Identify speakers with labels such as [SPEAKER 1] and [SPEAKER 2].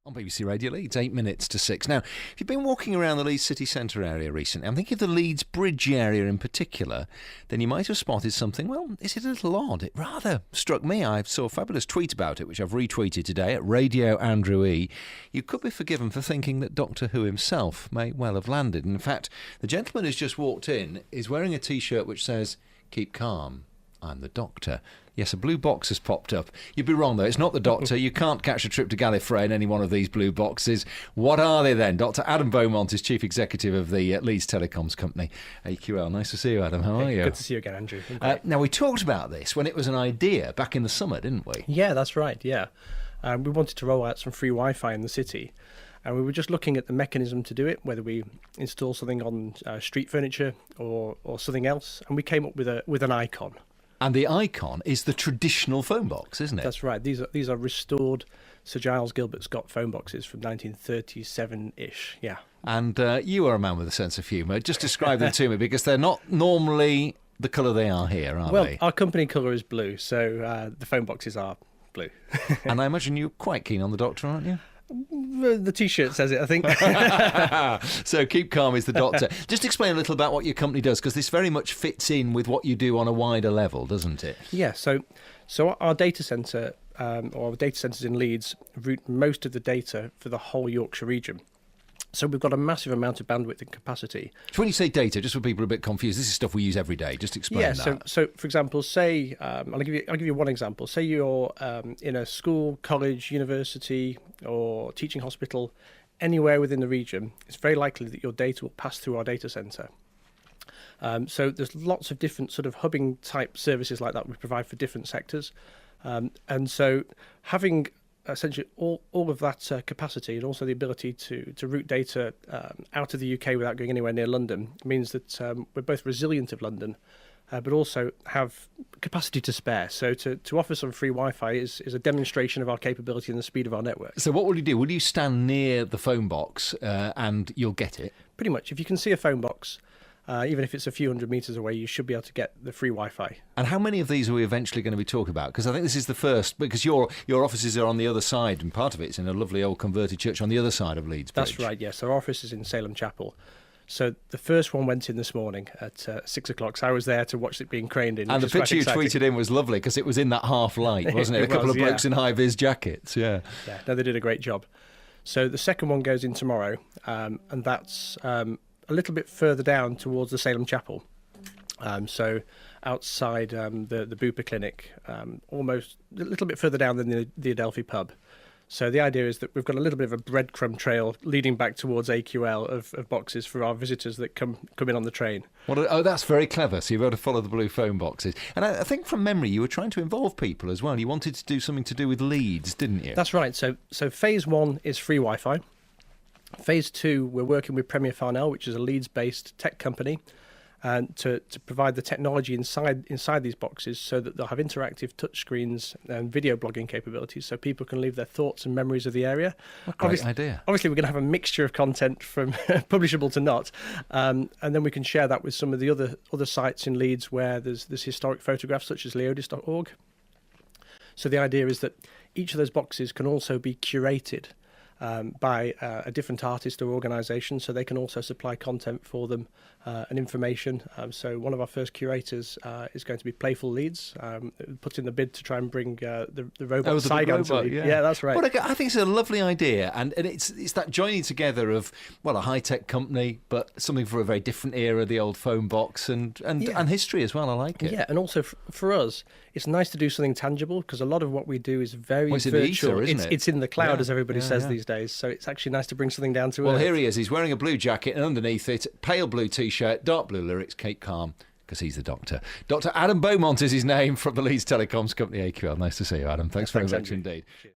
[SPEAKER 1] On BBC Radio Leeds, 8 minutes to 6. Now, if you've been walking around the Leeds city centre area recently, I'm thinking of the Leeds Bridge area in particular, then you might have spotted something, well, is it a little odd? It rather struck me. I saw a fabulous tweet about it, which I've retweeted today at Radio Andrew E. You could be forgiven for thinking that Doctor Who himself may well have landed. In fact, the gentleman who's just walked in is wearing a T-shirt which says, "Keep calm, I'm the Doctor." Yes, a blue box has popped up. You'd be wrong, though. It's not the Doctor. You can't catch a trip to Gallifrey in any one of these blue boxes. What are they then? Dr. Adam Beaumont is Chief Executive of the Leeds Telecoms Company, AQL. Nice to see you, Adam. How are you?
[SPEAKER 2] Good to see you again, Andrew.
[SPEAKER 1] Now, we talked about this when it was an idea back in the summer, didn't we?
[SPEAKER 2] Yeah, that's right, yeah. We wanted to roll out some free Wi-Fi in the city. And we were just looking at the mechanism to do it, whether we install something on street furniture or something else. And we came up with an icon.
[SPEAKER 1] And the icon is the traditional phone box, isn't it?
[SPEAKER 2] That's right. These are restored Sir Giles Gilbert Scott phone boxes from 1937-ish, yeah. And
[SPEAKER 1] you are a man with a sense of humour. Just describe them to me, because they're not normally the colour they are here, are they?
[SPEAKER 2] Well, our company colour is blue, so the phone boxes are blue.
[SPEAKER 1] And I imagine you're quite keen on the Doctor, aren't you?
[SPEAKER 2] The T-shirt says it, I think.
[SPEAKER 1] So keep calm is the Doctor. Just explain a little about what your company does, because this very much fits in with what you do on a wider level, doesn't it?
[SPEAKER 2] Yeah, so our data centre, or our data centres in Leeds, route most of the data for the whole Yorkshire region. So we've got a massive amount of bandwidth and capacity.
[SPEAKER 1] So when you say data, just for people a bit confused, this is stuff we use every day. Just explain that.
[SPEAKER 2] Yeah, so for example, say, I'll give you one example. Say you're in a school, college, university, or teaching hospital, anywhere within the region, it's very likely that your data will pass through our data centre. So there's lots of different sort of hubbing type services like that we provide for different sectors. And so having essentially all of that capacity and also the ability to route data out of the UK without going anywhere near London means that we're both resilient of London, but also have capacity to spare. So to offer some free Wi-Fi is a demonstration of our capability and the speed of our network.
[SPEAKER 1] So what will you do? Will you stand near the phone box and you'll get it?
[SPEAKER 2] Pretty much. If you can see a phone box, even if it's a few hundred metres away, you should be able to get the free Wi-Fi.
[SPEAKER 1] And how many of these are we eventually going to be talking about? Because I think this is the first, because your offices are on the other side, and part of it's in a lovely old converted church on the other side of Leeds Bridge.
[SPEAKER 2] That's right, yes. Our office is in Salem Chapel. So the first one went in this morning at 6 o'clock. So I was there to watch it being craned in.
[SPEAKER 1] And the picture you tweeted in was lovely, because it was in that half light, wasn't it? A couple of blokes in high-vis jackets, yeah.
[SPEAKER 2] Yeah, no, they did a great job. So the second one goes in tomorrow, and that's a little bit further down towards the Salem Chapel. So outside the Bupa Clinic, almost a little bit further down than the Adelphi pub. So the idea is that we've got a little bit of a breadcrumb trail leading back towards AQL of boxes for our visitors that come in on the train.
[SPEAKER 1] Oh, that's very clever. So you've got to follow the blue phone boxes. And I think from memory, you were trying to involve people as well. You wanted to do something to do with Leeds, didn't you?
[SPEAKER 2] That's right. So phase one is free Wi-Fi. Phase two, we're working with Premier Farnell, which is a Leeds-based tech company, and to provide the technology inside these boxes so that they'll have interactive touchscreens and video blogging capabilities, so people can leave their thoughts and memories of the area.
[SPEAKER 1] What a great idea.
[SPEAKER 2] Obviously, we're going to have a mixture of content from publishable to not, and then we can share that with some of the other sites in Leeds where there's historic photographs, such as leodis.org. So the idea is that each of those boxes can also be curated by a different artist or organisation, so they can also supply content for them and information. So one of our first curators is going to be Playful Leeds, put in the bid to try and bring the robot Saigon to Leeds. Yeah, that's right.
[SPEAKER 1] But I think it's a lovely idea, and it's that joining together of, well, a high-tech company, but something for a very different era, the old phone box, and history as well. I like it.
[SPEAKER 2] Yeah, and also for us, it's nice to do something tangible, because a lot of what we do is very
[SPEAKER 1] it's
[SPEAKER 2] virtual.
[SPEAKER 1] In the ether, isn't it?
[SPEAKER 2] It's in the cloud, as everybody says these days. So it's actually nice to bring something down to earth.
[SPEAKER 1] Well, here he is. He's wearing a blue jacket, and underneath it, pale blue T-shirt, dark blue lyrics, Keep Calm, because he's the Doctor. Dr. Adam Beaumont is his name, from the Leeds Telecoms Company, AQL. Nice to see you, Adam. Thanks very much indeed. Cheers.